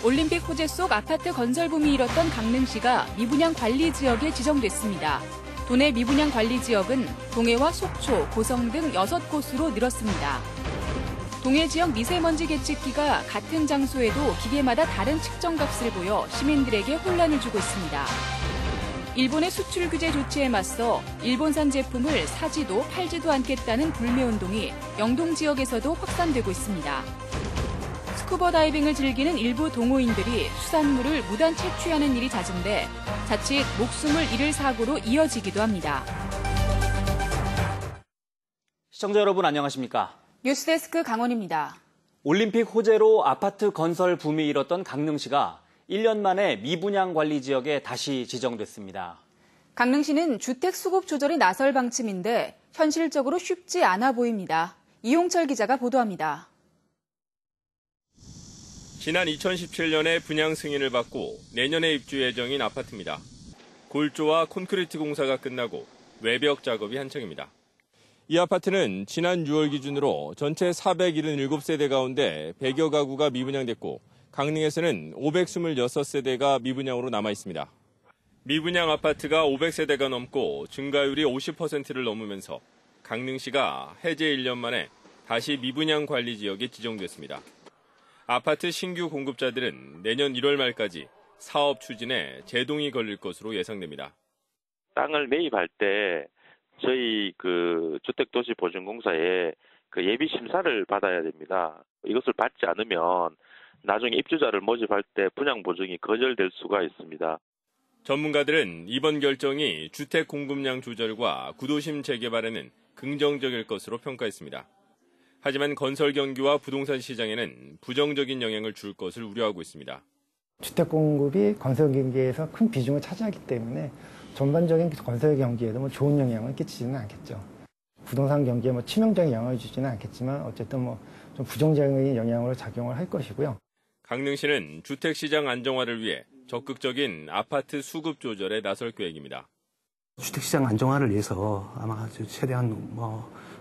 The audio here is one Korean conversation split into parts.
올림픽 호재 속 아파트 건설 붐이 일었던 강릉시가 미분양 관리 지역에 지정됐습니다. 도내 미분양 관리 지역은 동해와 속초, 고성 등 6곳으로 늘었습니다. 동해 지역 미세먼지 계측기가 같은 장소에도 기계마다 다른 측정값을 보여 시민들에게 혼란을 주고 있습니다. 일본의 수출 규제 조치에 맞서 일본산 제품을 사지도 팔지도 않겠다는 불매운동이 영동 지역에서도 확산되고 있습니다. 스쿠버 다이빙을 즐기는 일부 동호인들이 수산물을 무단 채취하는 일이 잦은데 자칫 목숨을 잃을 사고로 이어지기도 합니다. 시청자 여러분 안녕하십니까? 뉴스데스크 강원입니다. 올림픽 호재로 아파트 건설 붐이 일었던 강릉시가 1년 만에 미분양 관리 지역에 다시 지정됐습니다. 강릉시는 주택 수급 조절이 나설 방침인데 현실적으로 쉽지 않아 보입니다. 이용철 기자가 보도합니다. 지난 2017년에 분양 승인을 받고 내년에 입주 예정인 아파트입니다. 골조와 콘크리트 공사가 끝나고 외벽 작업이 한창입니다. 이 아파트는 지난 6월 기준으로 전체 477세대 가운데 100여 가구가 미분양됐고 강릉에서는 526세대가 미분양으로 남아 있습니다. 미분양 아파트가 500세대가 넘고 증가율이 50%를 넘으면서 강릉시가 해제 1년 만에 다시 미분양 관리 지역에 지정됐습니다. 아파트 신규 공급자들은 내년 1월 말까지 사업 추진에 제동이 걸릴 것으로 예상됩니다. 땅을 매입할 때 저희 주택도시보증공사에 예비 심사를 받아야 됩니다. 이것을 받지 않으면 나중에 입주자를 모집할 때 분양 보증이 거절될 수가 있습니다. 전문가들은 이번 결정이 주택 공급량 조절과 구도심 재개발에는 긍정적일 것으로 평가했습니다. 하지만 건설 경기와 부동산 시장에는 부정적인 영향을 줄 것을 우려하고 있습니다. 주택 공급이 건설 경기에서 큰 비중을 차지하기 때문에 전반적인 건설 경기에도 좋은 영향을 끼치지는 않겠죠. 부동산 경기에 치명적인 영향을 주지는 않겠지만 어쨌든 좀 부정적인 영향으로 작용을 할 것이고요. 강릉시는 주택시장 안정화를 위해 적극적인 아파트 수급 조절에 나설 계획입니다. 주택시장 안정화를 위해서 아마 최대한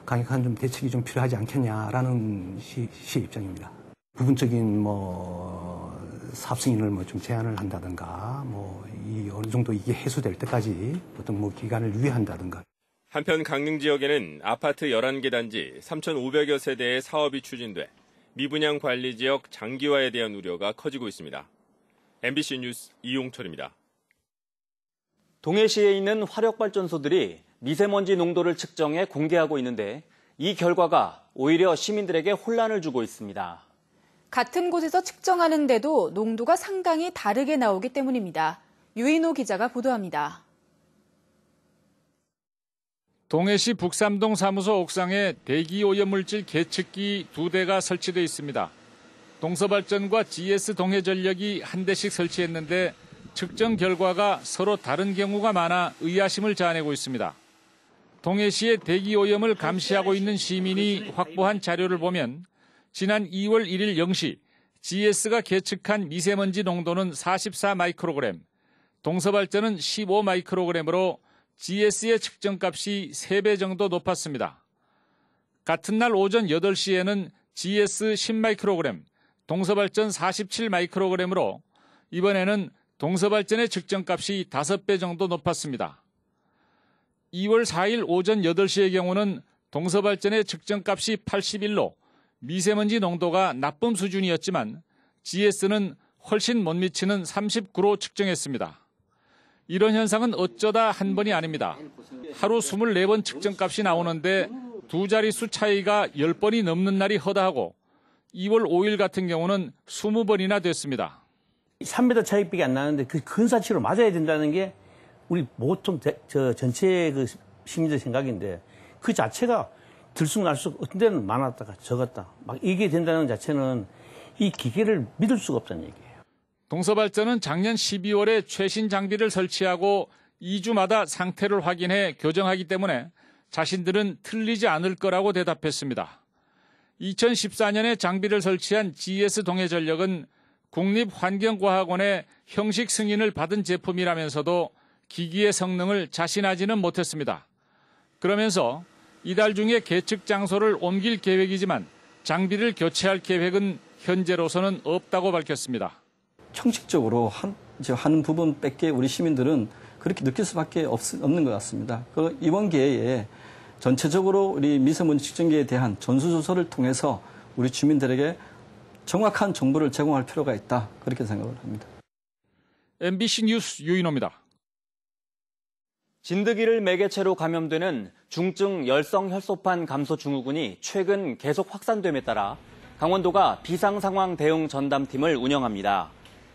강력한 좀 대책이 좀 필요하지 않겠냐라는 시의 입장입니다. 부분적인 사업 승인을 좀 제한을 한다든가 어느 정도 이게 해소될 때까지 어떤 기간을 유예한다든가. 한편 강릉 지역에는 아파트 11개 단지 3,500여 세대의 사업이 추진돼 미분양 관리 지역 장기화에 대한 우려가 커지고 있습니다. MBC 뉴스 이용철입니다. 동해시에 있는 화력발전소들이 미세먼지 농도를 측정해 공개하고 있는데 이 결과가 오히려 시민들에게 혼란을 주고 있습니다. 같은 곳에서 측정하는데도 농도가 상당히 다르게 나오기 때문입니다. 유인호 기자가 보도합니다. 동해시 북삼동 사무소 옥상에 대기오염물질 계측기 2대가 설치되어 있습니다. 동서발전과 GS 동해전력이 한 대씩 설치했는데 측정 결과가 서로 다른 경우가 많아 의아심을 자아내고 있습니다. 동해시의 대기오염을 감시하고 있는 시민이 확보한 자료를 보면 지난 2월 1일 0시 GS가 계측한 미세먼지 농도는 44 마이크로그램, 동서발전은 15 마이크로그램으로 GS의 측정값이 3배 정도 높았습니다. 같은 날 오전 8시에는 GS 10 마이크로그램, 동서발전 47 마이크로그램으로 이번에는 동서발전의 측정값이 5배 정도 높았습니다. 2월 4일 오전 8시의 경우는 동서발전의 측정값이 81로 미세먼지 농도가 나쁨 수준이었지만 GS는 훨씬 못 미치는 39로 측정했습니다. 이런 현상은 어쩌다 한 번이 아닙니다. 하루 24번 측정값이 나오는데 두 자릿수 차이가 10번이 넘는 날이 허다하고 2월 5일 같은 경우는 20번이나 됐습니다. 3m 차이밖에 안 나는데 그 근사치로 맞아야 된다는 게 우리 보통 전체 시민들 생각인데 그 자체가 들쑥날쑥 어떤 데는 많았다가 적었다. 막 이게 된다는 자체는 이 기계를 믿을 수가 없다는 얘기예요. 동서발전은 작년 12월에 최신 장비를 설치하고 2주마다 상태를 확인해 교정하기 때문에 자신들은 틀리지 않을 거라고 대답했습니다. 2014년에 장비를 설치한 GS 동해전력은 국립환경과학원의 형식 승인을 받은 제품이라면서도 기기의 성능을 자신하지는 못했습니다. 그러면서 이달 중에 계측 장소를 옮길 계획이지만 장비를 교체할 계획은 현재로서는 없다고 밝혔습니다. 형식적으로 하는 부분밖에 우리 시민들은 그렇게 느낄 수밖에 없는 것 같습니다. 이번 기회에 전체적으로 우리 미세먼지 측정기에 대한 전수조사를 통해서 우리 주민들에게 정확한 정보를 제공할 필요가 있다. 그렇게 생각을 합니다. MBC 뉴스 유인호입니다. 진드기를 매개체로 감염되는 중증 열성 혈소판 감소 증후군이 최근 계속 확산됨에 따라 강원도가 비상상황 대응 전담팀을 운영합니다.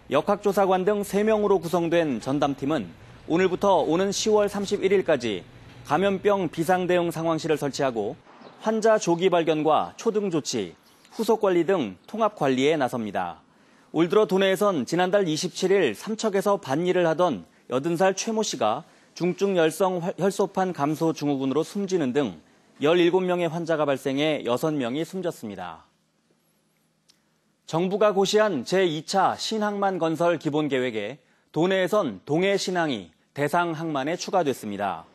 역학조사관 등 3명으로 구성된 전담팀은 오늘부터 오는 10월 31일까지 감염병 비상대응 상황실을 설치하고 환자 조기 발견과 초등 조치, 후속 관리 등 통합 관리에 나섭니다. 올 들어 도내에선 지난달 27일 삼척에서 밭일을 하던 80살 최모 씨가 중증 열성 혈소판 감소 증후군으로 숨지는 등 17명의 환자가 발생해 6명이 숨졌습니다. 정부가 고시한 제2차 신항만 건설 기본계획에 도내에선 동해신항이 대상 항만에 추가됐습니다.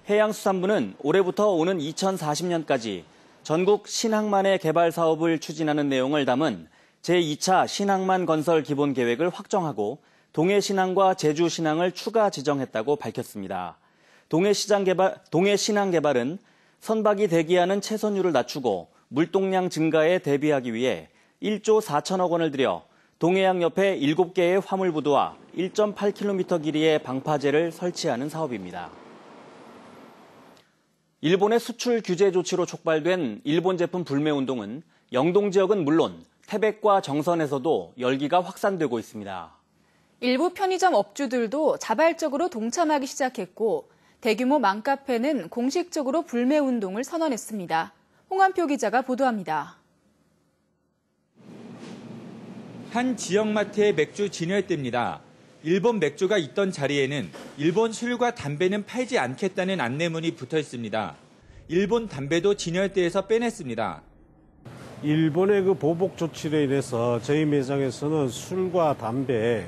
해양수산부는 올해부터 오는 2040년까지 전국 신항만의 개발 사업을 추진하는 내용을 담은 제2차 신항만 건설 기본계획을 확정하고 동해신항과 제주신항을 추가 지정했다고 밝혔습니다. 동해신항 개발은 선박이 대기하는 채선율을 낮추고 물동량 증가에 대비하기 위해 1조 4천억 원을 들여 동해안 옆에 7개의 화물부두와 1.8km 길이의 방파제를 설치하는 사업입니다. 일본의 수출 규제 조치로 촉발된 일본 제품 불매운동은 영동 지역은 물론 태백과 정선에서도 열기가 확산되고 있습니다. 일부 편의점 업주들도 자발적으로 동참하기 시작했고 대규모 맘카페는 공식적으로 불매운동을 선언했습니다. 홍한표 기자가 보도합니다. 한 지역마트의 맥주 진열대입니다. 일본 맥주가 있던 자리에는 일본 술과 담배는 팔지 않겠다는 안내문이 붙어 있습니다. 일본 담배도 진열대에서 빼냈습니다. 일본의 그 보복 조치로 인해서 저희 매장에서는 술과 담배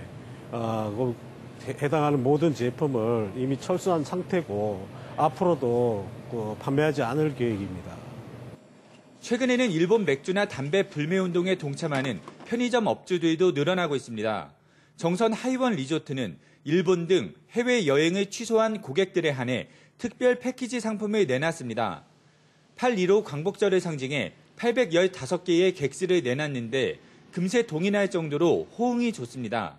해당하는 모든 제품을 이미 철수한 상태고 앞으로도 판매하지 않을 계획입니다. 최근에는 일본 맥주나 담배 불매운동에 동참하는 편의점 업주들도 늘어나고 있습니다. 정선 하이원 리조트는 일본 등 해외 여행을 취소한 고객들에 한해 특별 패키지 상품을 내놨습니다. 8.15 광복절을 상징해 815개의 객실을 내놨는데 금세 동의할 정도로 호응이 좋습니다.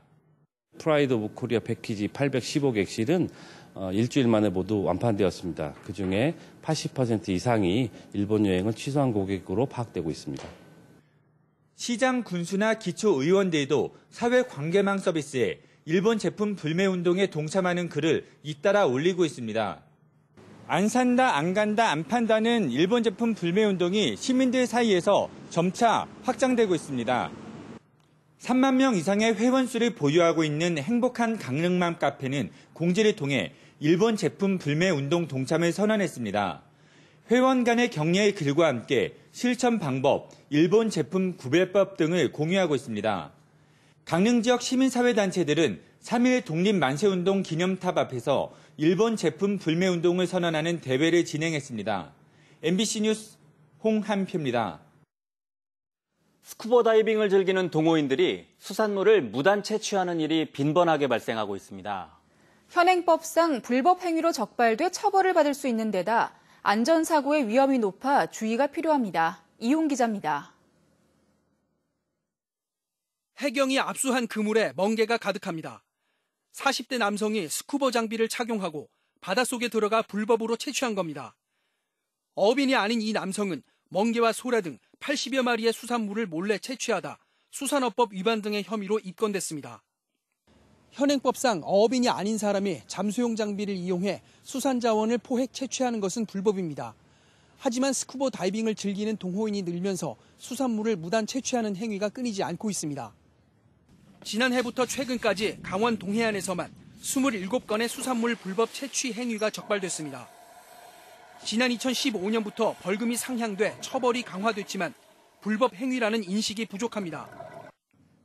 프라이드 오브 코리아 패키지 815객실은 일주일 만에 모두 완판되었습니다. 그중에 80% 이상이 일본 여행을 취소한 고객으로 파악되고 있습니다. 시장 군수나 기초의원들도 사회관계망 서비스에 일본 제품 불매운동에 동참하는 글을 잇따라 올리고 있습니다. 안 산다, 안 간다, 안 판다는 일본 제품 불매운동이 시민들 사이에서 점차 확장되고 있습니다. 3만 명 이상의 회원수를 보유하고 있는 행복한 강릉맘 카페는 공지를 통해 일본 제품 불매운동 동참을 선언했습니다. 회원 간의 격려의 글과 함께 실천 방법, 일본 제품 구별법 등을 공유하고 있습니다. 강릉 지역 시민사회단체들은 3일 독립만세운동 기념탑 앞에서 일본 제품 불매운동을 선언하는 대회를 진행했습니다. MBC 뉴스 홍한표입니다. 스쿠버 다이빙을 즐기는 동호인들이 수산물을 무단 채취하는 일이 빈번하게 발생하고 있습니다. 현행법상 불법 행위로 적발돼 처벌을 받을 수 있는 데다 안전사고의 위험이 높아 주의가 필요합니다. 이용 기자입니다. 해경이 압수한 그물에 멍게가 가득합니다. 40대 남성이 스쿠버 장비를 착용하고 바닷속에 들어가 불법으로 채취한 겁니다. 어민이 아닌 이 남성은 멍게와 소라 등 80여 마리의 수산물을 몰래 채취하다 수산업법 위반 등의 혐의로 입건됐습니다. 현행법상 어업인이 아닌 사람이 잠수용 장비를 이용해 수산자원을 포획 채취하는 것은 불법입니다. 하지만 스쿠버 다이빙을 즐기는 동호인이 늘면서 수산물을 무단 채취하는 행위가 끊이지 않고 있습니다. 지난해부터 최근까지 강원 동해안에서만 27건의 수산물 불법 채취 행위가 적발됐습니다. 지난 2015년부터 벌금이 상향돼 처벌이 강화됐지만 불법 행위라는 인식이 부족합니다.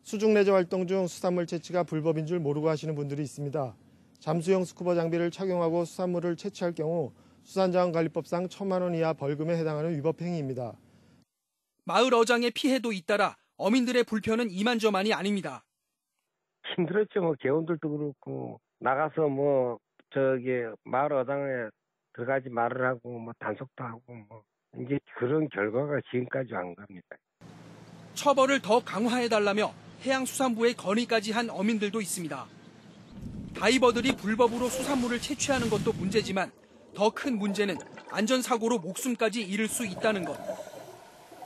수중레저 활동 중 수산물 채취가 불법인 줄 모르고 하시는 분들이 있습니다. 잠수용 스쿠버 장비를 착용하고 수산물을 채취할 경우 수산자원관리법상 1,000만 원 이하 벌금에 해당하는 위법 행위입니다. 마을 어장의 피해도 잇따라 어민들의 불편은 이만저만이 아닙니다. 힘들었죠. 뭐 개원들도 그렇고 나가서 뭐 저기 마을 어당에 들어가지 말을 하고 뭐 단속도 하고 뭐 이제 그런 결과가 지금까지 안 갑니다. 처벌을 더 강화해달라며 해양수산부에 건의까지 한 어민들도 있습니다. 다이버들이 불법으로 수산물을 채취하는 것도 문제지만 더 큰 문제는 안전사고로 목숨까지 잃을 수 있다는 것.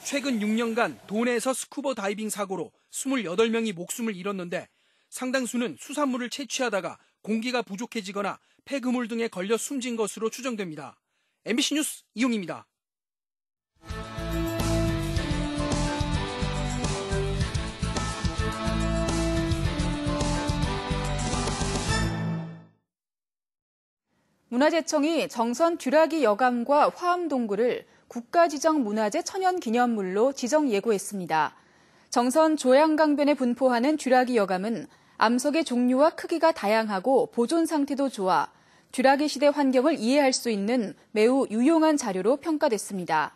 최근 6년간 도내에서 스쿠버 다이빙 사고로 28명이 목숨을 잃었는데 상당수는 수산물을 채취하다가 공기가 부족해지거나 폐그물 등에 걸려 숨진 것으로 추정됩니다. MBC 뉴스 이용입니다. 문화재청이 정선 듀라기 여감과 화암동굴을 국가지정 문화재 천연기념물로 지정 예고했습니다. 정선 조양강변에 분포하는 듀라기 여감은 암석의 종류와 크기가 다양하고 보존 상태도 좋아 듀라기 시대 환경을 이해할 수 있는 매우 유용한 자료로 평가됐습니다.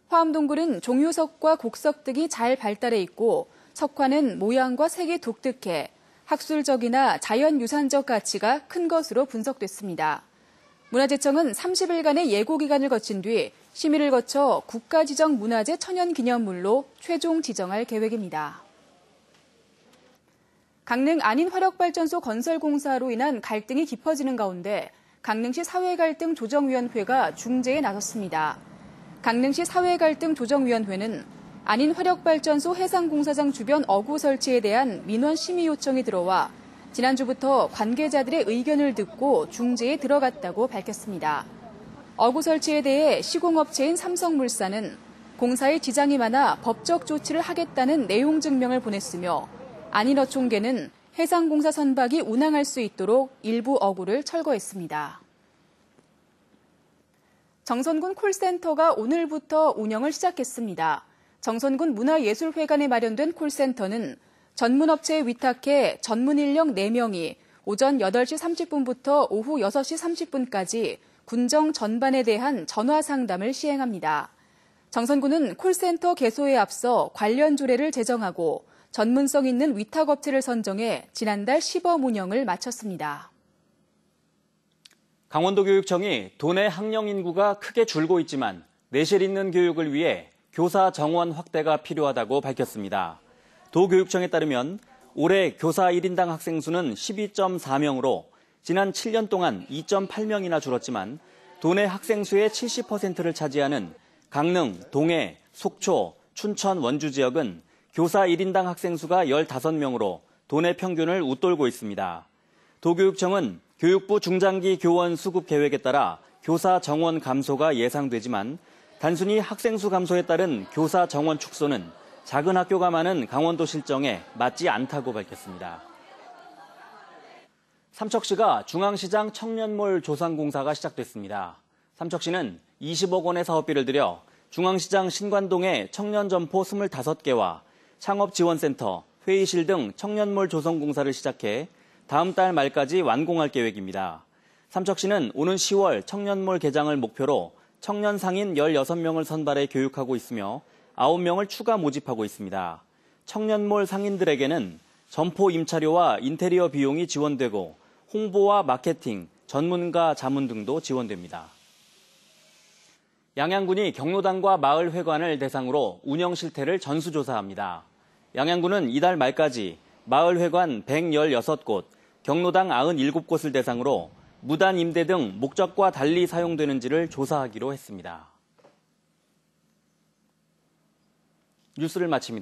화암동굴은 종유석과 곡석 등이 잘 발달해 있고 석화는 모양과 색이 독특해 학술적이나 자연유산적 가치가 큰 것으로 분석됐습니다. 문화재청은 30일간의 예고 기간을 거친 뒤 심의를 거쳐 국가지정 문화재 천연기념물로 최종 지정할 계획입니다. 강릉 안인화력발전소 건설 공사로 인한 갈등이 깊어지는 가운데 강릉시 사회갈등조정위원회가 중재에 나섰습니다. 강릉시 사회갈등조정위원회는 안인화력발전소 해상공사장 주변 어구 설치에 대한 민원 심의 요청이 들어와 지난주부터 관계자들의 의견을 듣고 중재에 들어갔다고 밝혔습니다. 어구 설치에 대해 시공업체인 삼성물산은 공사에 지장이 많아 법적 조치를 하겠다는 내용 증명을 보냈으며 안인어총계는 해상공사 선박이 운항할 수 있도록 일부 어구를 철거했습니다. 정선군 콜센터가 오늘부터 운영을 시작했습니다. 정선군 문화예술회관에 마련된 콜센터는 전문업체에 위탁해 전문 인력 4명이 오전 8시 30분부터 오후 6시 30분까지 군정 전반에 대한 전화 상담을 시행합니다. 정선군은 콜센터 개소에 앞서 관련 조례를 제정하고 전문성 있는 위탁업체를 선정해 지난달 시범 운영을 마쳤습니다. 강원도교육청이 도내 학령 인구가 크게 줄고 있지만 내실 있는 교육을 위해 교사 정원 확대가 필요하다고 밝혔습니다. 도교육청에 따르면 올해 교사 1인당 학생 수는 12.4명으로 지난 7년 동안 2.8명이나 줄었지만 도내 학생 수의 70%를 차지하는 강릉, 동해, 속초, 춘천, 원주 지역은 교사 1인당 학생 수가 15명으로 도내 평균을 웃돌고 있습니다. 도교육청은 교육부 중장기 교원 수급 계획에 따라 교사 정원 감소가 예상되지만 단순히 학생 수 감소에 따른 교사 정원 축소는 작은 학교가 많은 강원도 실정에 맞지 않다고 밝혔습니다. 삼척시가 중앙시장 청년몰 조성공사가 시작됐습니다. 삼척시는 20억 원의 사업비를 들여 중앙시장 신관동에 청년점포 25개와 창업지원센터, 회의실 등 청년몰 조성공사를 시작해 다음 달 말까지 완공할 계획입니다. 삼척시는 오는 10월 청년몰 개장을 목표로 청년 상인 16명을 선발해 교육하고 있으며 9명을 추가 모집하고 있습니다. 청년몰 상인들에게는 점포 임차료와 인테리어 비용이 지원되고 홍보와 마케팅, 전문가 자문 등도 지원됩니다. 양양군이 경로당과 마을회관을 대상으로 운영 실태를 전수조사합니다. 양양군은 이달 말까지 마을회관 116곳, 경로당 97곳을 대상으로 무단 임대 등 목적과 달리 사용되는지를 조사하기로 했습니다. 뉴스를 마칩니다.